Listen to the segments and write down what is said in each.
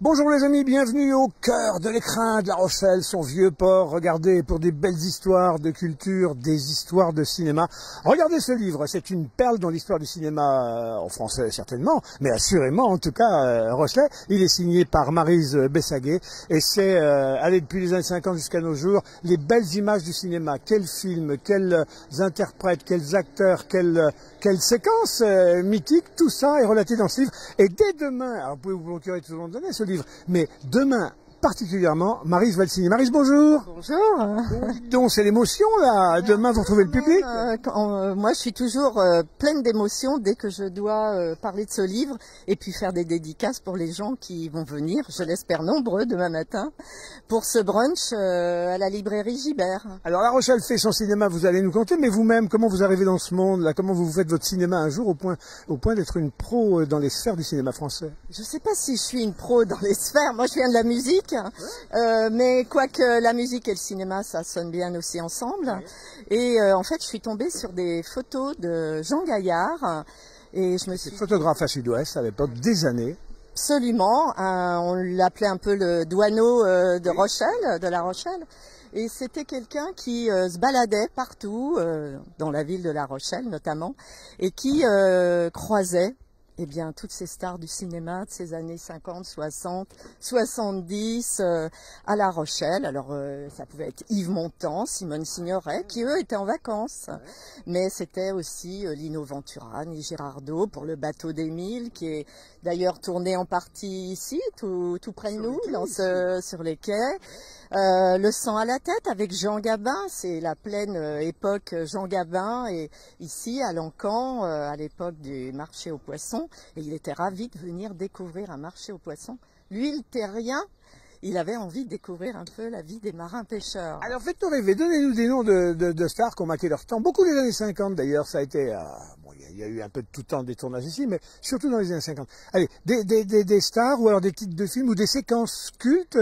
Bonjour les amis, bienvenue au cœur de l'écrin de La Rochelle, son vieux port. Regardez, pour des belles histoires de culture, des histoires de cinéma. Regardez ce livre, c'est une perle dans l'histoire du cinéma en français certainement, mais assurément en tout cas Rochelet. Il est signé par Maryse Bessaguet et c'est, allez, depuis les années 50 jusqu'à nos jours, les belles images du cinéma. Quels films, quels interprètes, quels acteurs, quelles séquences mythiques, tout ça est relaté dans ce livre. Et dès demain, alors vous pouvez vous procurer tout au long de l'année ce livre, mais demain particulièrement, Maryse va le signer. Maryse, bonjour. Bonjour. Donc c'est l'émotion là, demain vous retrouvez le public. Moi je suis toujours pleine d'émotions dès que je dois parler de ce livre et puis faire des dédicaces pour les gens qui vont venir, je l'espère nombreux demain matin, pour ce brunch à la librairie Gibert. Alors La Rochelle fait son cinéma, vous allez nous conter, mais vous-même, comment vous arrivez dans ce monde là? Comment vous faites votre cinéma un jour au point d'être une pro dans les sphères du cinéma français? Je ne sais pas si je suis une pro dans les sphères, moi je viens de la musique. Mais quoique la musique et le cinéma, ça sonne bien aussi ensemble. Ouais. Et en fait, je suis tombée sur des photos de Jean Gaillard. Et je me suis photographe à Sud-Ouest à l'époque, des années. Absolument. On l'appelait un peu le douaneau de Rochelle, de La Rochelle. Et c'était quelqu'un qui se baladait partout, dans la ville de La Rochelle notamment, et qui croisait toutes ces stars du cinéma de ces années 50, 60, 70 à La Rochelle. Alors ça pouvait être Yves Montand, Simone Signoret, qui eux étaient en vacances. Ouais. Mais c'était aussi Lino Ventura, Annie Girardot pour Le Bateau d'Émile, qui est d'ailleurs tourné en partie ici, tout près de nous, sur les quais. Le sang à la tête avec Jean Gabin, c'est la pleine époque Jean Gabin, et ici à Lancamp, à l'époque du marché aux poissons, et il était ravi de venir découvrir un marché aux poissons. Lui, le terrien, il avait envie de découvrir un peu la vie des marins pêcheurs. Alors faites-nous rêver, donnez-nous des noms de stars qui ont marqué leur temps. Beaucoup des années 50 d'ailleurs, ça a été... il y a eu un peu de tout temps des tournages ici, mais surtout dans les années 50. Allez, des stars ou alors des titres de films ou des séquences cultes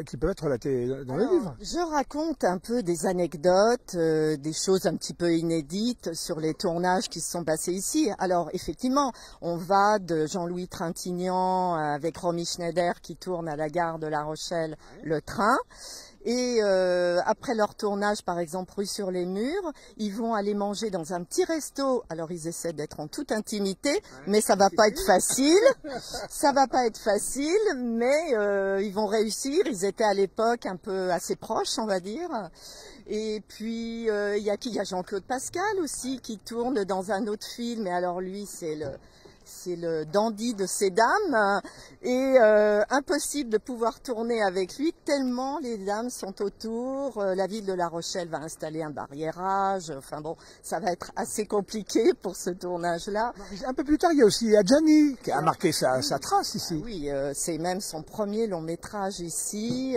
qui peuvent être relatées dans le livre. Je raconte un peu des anecdotes, des choses un petit peu inédites sur les tournages qui se sont passés ici. Alors effectivement, on va de Jean-Louis Trintignant avec Romy Schneider qui tourne à la gare de La Rochelle le train. Et après leur tournage, par exemple, Rue sur les Murs, ils vont aller manger dans un petit resto. Alors ils essaient d'être en toute intimité, mais ça va pas être facile. Ça va pas être facile, mais ils vont réussir. Ils étaient à l'époque un peu assez proches, on va dire. Et puis il y a qui? Il y a Jean-Claude Pascal aussi qui tourne dans un autre film. Et alors lui, c'est le dandy de ces dames, et impossible de pouvoir tourner avec lui tellement les dames sont autour. La ville de La Rochelle va installer un barriérage. Enfin bon, ça va être assez compliqué pour ce tournage-là. Un peu plus tard, il y a aussi Adjani qui a marqué sa trace ici. Oui, c'est même son premier long métrage ici.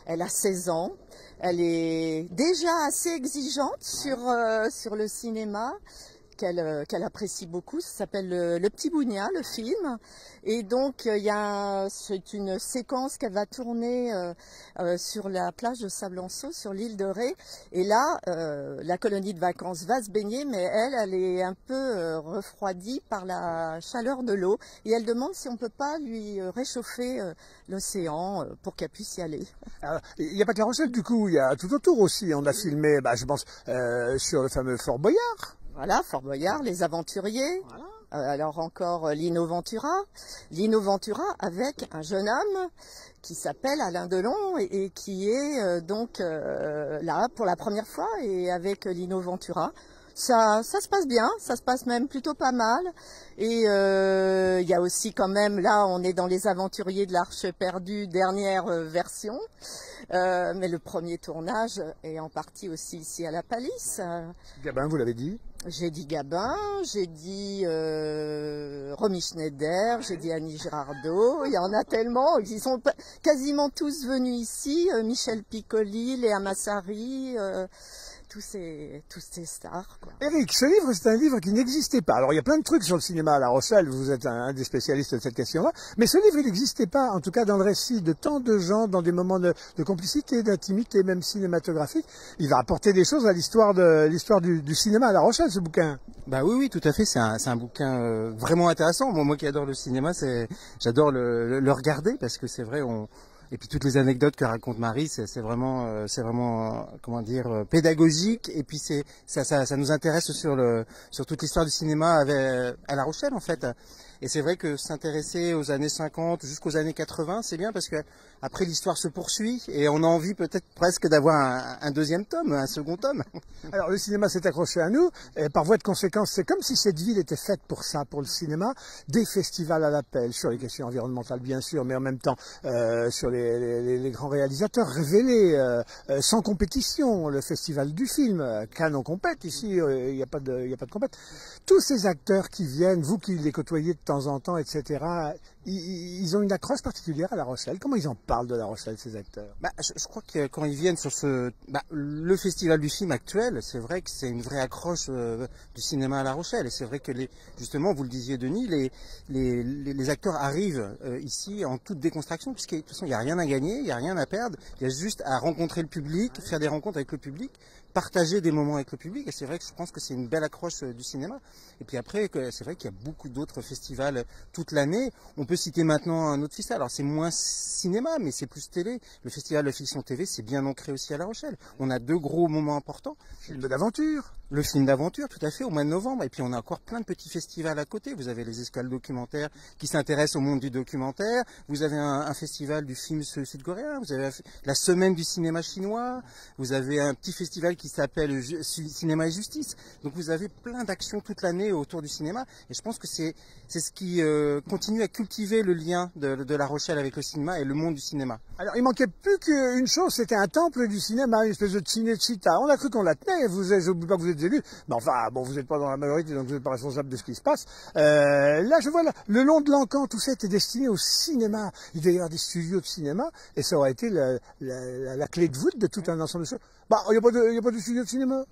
Elle a 16 ans. Elle est déjà assez exigeante sur le cinéma. Qu'elle apprécie beaucoup, ça s'appelle le Petit Bougna, le film. Et donc c'est une séquence qu'elle va tourner sur la plage de Sablanceau, sur l'île de Ré. Et là, la colonie de vacances va se baigner, mais elle est un peu refroidie par la chaleur de l'eau. Et elle demande si on ne peut pas lui réchauffer l'océan pour qu'elle puisse y aller. Il n'y a pas que La Rochelle, du coup, il y a tout autour aussi. On a filmé, je pense, sur le fameux Fort Boyard. Voilà, Fort Boyard, Les Aventuriers. Voilà. Alors encore Lino Ventura. Lino Ventura avec un jeune homme qui s'appelle Alain Delon et qui est là pour la première fois, et avec Lino Ventura. Ça se passe bien, ça se passe même plutôt pas mal. Et il y a aussi quand même, là on est dans Les Aventuriers de l'Arche perdue, dernière version. Mais le premier tournage est en partie aussi ici à la Palisse. Gabin, vous l'avez dit? J'ai dit Gabin, j'ai dit Romy Schneider, j'ai dit Annie Girardot. Il y en a tellement, ils sont quasiment tous venus ici. Michel Piccoli, Léa Massari. tous ces stars, quoi. Éric, ce livre, c'est un livre qui n'existait pas. Alors, il y a plein de trucs sur le cinéma à La Rochelle, vous êtes un des spécialistes de cette question-là, mais ce livre, il n'existait pas, en tout cas dans le récit de tant de gens, dans des moments de complicité, d'intimité, même cinématographique. Il va apporter des choses à l'histoire du cinéma à La Rochelle, ce bouquin. Bah oui, tout à fait. C'est un bouquin vraiment intéressant. Moi qui adore le cinéma, j'adore le regarder parce que c'est vrai. Et puis toutes les anecdotes que raconte Marie, c'est vraiment, comment dire, pédagogique. Et puis ça nous intéresse sur toute l'histoire du cinéma à La Rochelle en fait. Et c'est vrai que s'intéresser aux années 50 jusqu'aux années 80, c'est bien parce que après l'histoire se poursuit et on a envie peut-être presque d'avoir un deuxième tome, un second tome. Alors le cinéma s'est accroché à nous, et par voie de conséquence, c'est comme si cette ville était faite pour ça, pour le cinéma, des festivals à l'appel, sur les questions environnementales bien sûr, mais en même temps sur les grands réalisateurs révélés, sans compétition, le festival du film, Cannes en compète, ici il n'y a pas de compète. Tous ces acteurs qui viennent, vous qui les côtoyez de temps en temps, etc., ils ont une accroche particulière à La Rochelle. Comment ils en parlent de La Rochelle, ces acteurs? Je crois que quand ils viennent sur le festival du film actuel, c'est vrai que c'est une vraie accroche du cinéma à La Rochelle. Et c'est vrai que justement, vous le disiez Denis, les acteurs arrivent ici en toute déconstruction, puisque de toute façon, il n'y a rien à gagner, il n'y a rien à perdre. Il y a juste à rencontrer le public, faire des rencontres avec le public, partager des moments avec le public. Et c'est vrai que je pense que c'est une belle accroche du cinéma. Et puis après, c'est vrai qu'il y a beaucoup d'autres festivals toute l'année. On peut citer maintenant un autre festival. Alors c'est moins cinéma, mais c'est plus télé. Le festival de fiction TV, c'est bien ancré aussi à La Rochelle. On a deux gros moments importants. Film d'aventure. Le film d'aventure, tout à fait, au mois de novembre. Et puis on a encore plein de petits festivals à côté. Vous avez les escales documentaires qui s'intéressent au monde du documentaire. Vous avez un festival du film sud-coréen. Vous avez la semaine du cinéma chinois. Vous avez un petit festival qui s'appelle Cinéma et Justice. Donc vous avez plein d'actions toute l'année autour du cinéma. Et je pense que c'est ce qui continue à cultiver le lien de La Rochelle avec le cinéma et le monde du cinéma. Alors il manquait plus qu'une chose, c'était un temple du cinéma, une espèce de Cinecittà. On a cru qu'on la tenait, je n'oublie pas que vous êtes élus, mais enfin bon, vous n'êtes pas dans la majorité, donc vous n'êtes pas responsable de ce qui se passe. Là je vois le long de l'Encan, tout ça était destiné au cinéma. Il devait y avoir des studios de cinéma, et ça aurait été la clé de voûte de tout un ensemble de choses. Il n'y a pas de studio de cinéma.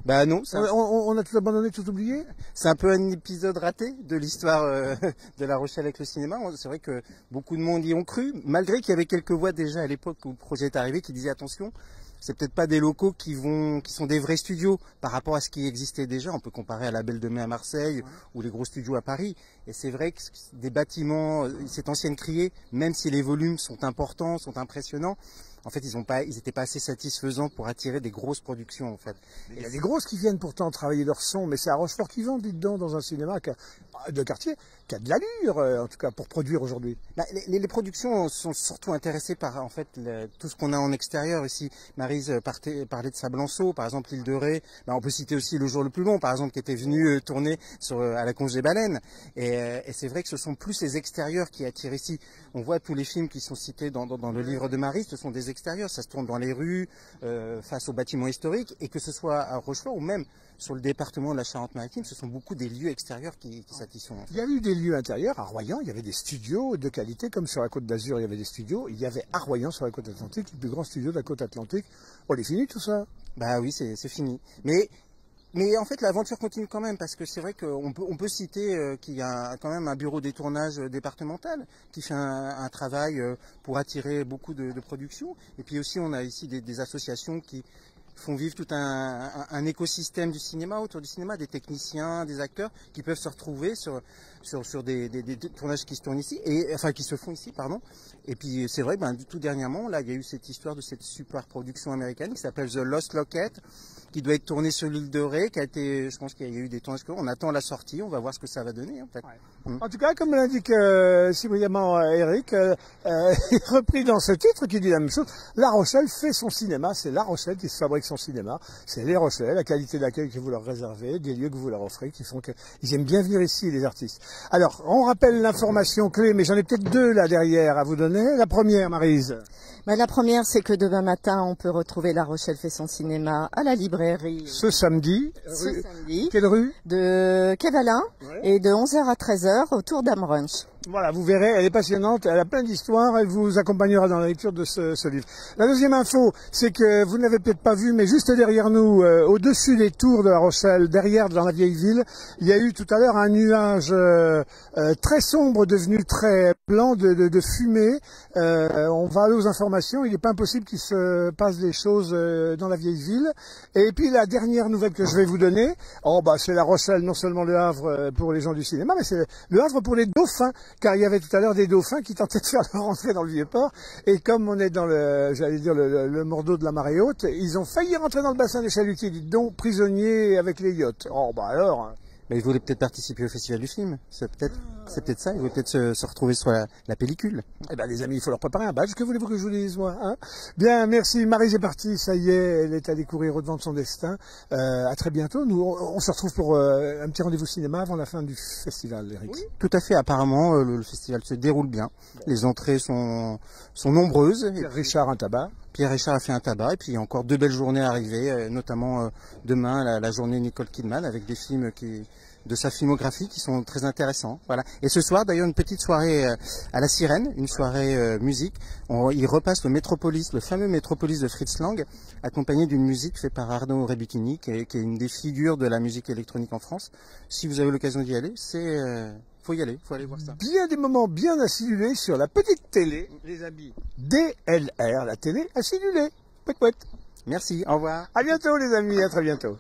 Bah non, on a tout abandonné, tout oublié. C'est un peu un épisode raté de l'histoire de La Rochelle avec le cinéma. C'est vrai que beaucoup de monde y ont cru, malgré qu'il y avait quelques voix déjà à l'époque où le projet est arrivé qui disaient attention, c'est peut-être pas des locaux qui sont des vrais studios par rapport à ce qui existait déjà. On peut comparer à la Belle de Mai à Marseille ou les gros studios à Paris. Et c'est vrai que des bâtiments, cette ancienne criée, même si les volumes sont importants, sont impressionnants, en fait, ils n'étaient pas assez satisfaisants pour attirer des grosses productions, en fait. Il y a des grosses qui viennent pourtant travailler leur son, mais c'est à Rochefort qu'ils vendent, dites donc, dans un cinéma de quartier, qui a de l'allure, en tout cas, pour produire aujourd'hui. Les productions sont surtout intéressées par, en fait, tout ce qu'on a en extérieur ici. Maryse parlait de Sablanceau, par exemple, l'île de Ré. On peut citer aussi Le Jour le plus long, par exemple, qui était venu tourner à la Conge des Baleines. Et c'est vrai que ce sont plus les extérieurs qui attirent ici. On voit tous les films qui sont cités dans le livre de Maryse, ce sont des extérieurs. Ça se tourne dans les rues, face aux bâtiments historiques, et que ce soit à Rochefort ou même sur le département de la Charente-Maritime, ce sont beaucoup des lieux extérieurs qui satisfont. En fait. Il y a eu des lieux intérieurs. À Royan, il y avait des studios de qualité, comme sur la Côte d'Azur, il y avait des studios. Il y avait à Royan, sur la Côte Atlantique, le plus grand studio de la Côte Atlantique. On est fini tout ça? Bah oui, c'est fini. Mais en fait, l'aventure continue quand même, parce que c'est vrai qu'on peut citer qu'il y a quand même un bureau des tournages départemental qui fait un travail pour attirer beaucoup de productions. Et puis aussi, on a ici des associations qui font vivre tout un écosystème du cinéma, autour du cinéma, des techniciens, des acteurs qui peuvent se retrouver sur des tournages qui se tournent ici, qui se font ici, pardon. Et puis c'est vrai, tout dernièrement, là, il y a eu cette histoire de cette super production américaine qui s'appelle The Lost Locket, qui doit être tournée sur l'île de Ré, je pense qu'il y a eu des tournages, on attend la sortie, on va voir ce que ça va donner, en fait. Ouais. En tout cas, comme l'indique si brillamment Eric, repris dans ce titre qui dit la même chose, La Rochelle fait son cinéma, c'est La Rochelle qui se fabrique son cinéma, c'est les Rochelais, la qualité d'accueil que vous leur réservez, des lieux que vous leur offrez, qui font qu'ils aiment bien venir ici, les artistes. Alors, on rappelle l'information clé, mais j'en ai peut-être deux là derrière à vous donner. La première, Maryse. La première, c'est que demain matin, on peut retrouver La Rochelle fait son cinéma à la librairie. Ce samedi. Quelle rue? De Quai Valin, et de 11h à 13h autour d'Ambrunch. Voilà, vous verrez, elle est passionnante, elle a plein d'histoires, elle vous accompagnera dans la lecture de ce livre. La deuxième info, c'est que vous ne l'avez peut-être pas vu, mais juste derrière nous, au-dessus des tours de La Rochelle, derrière dans la vieille ville, il y a eu tout à l'heure un nuage très sombre devenu très blanc de fumée. On va aller aux informations, il n'est pas impossible qu'il se passe des choses dans la vieille ville. Et puis la dernière nouvelle que je vais vous donner, c'est La Rochelle, non seulement le Havre pour les gens du cinéma, mais c'est le Havre pour les dauphins. Car il y avait tout à l'heure des dauphins qui tentaient de faire leur entrée dans le Vieux-Port. Et comme on est dans le mordeau de la marée haute, ils ont failli rentrer dans le bassin des chalutiers, dites donc, prisonniers avec les yachts. Alors... Mais ils voulaient peut-être participer au festival du film. C'est peut-être ça. Ils voulaient peut-être se retrouver sur la pellicule. Eh ben, les amis, il faut leur préparer un badge. Que voulez-vous que je vous dise, moi, hein? Bien, merci. Maryse est partie. Ça y est, elle est allée courir au-devant de son destin. À très bientôt. Nous, on se retrouve pour un petit rendez-vous cinéma avant la fin du festival, Eric. Oui, tout à fait. Apparemment, le festival se déroule bien. Les entrées sont nombreuses. Pierre Richard, un tabac. Pierre Richard a fait un tabac. Et puis, il y a encore 2 belles journées à arriver, notamment demain, la journée Nicole Kidman, avec des films de sa filmographie qui sont très intéressants. Voilà. Et ce soir, d'ailleurs, une petite soirée à la Sirène, une soirée musique. Il repasse le fameux Métropolis de Fritz Lang, accompagné d'une musique faite par Arnaud Rebutini, qui est une des figures de la musique électronique en France. Si vous avez l'occasion d'y aller, faut y aller, faut aller voir ça. Bien des moments bien acidulés sur la petite télé, les amis. DLR, la télé acidulée. Pouet pouet. Merci, au revoir. À bientôt les amis, à très bientôt.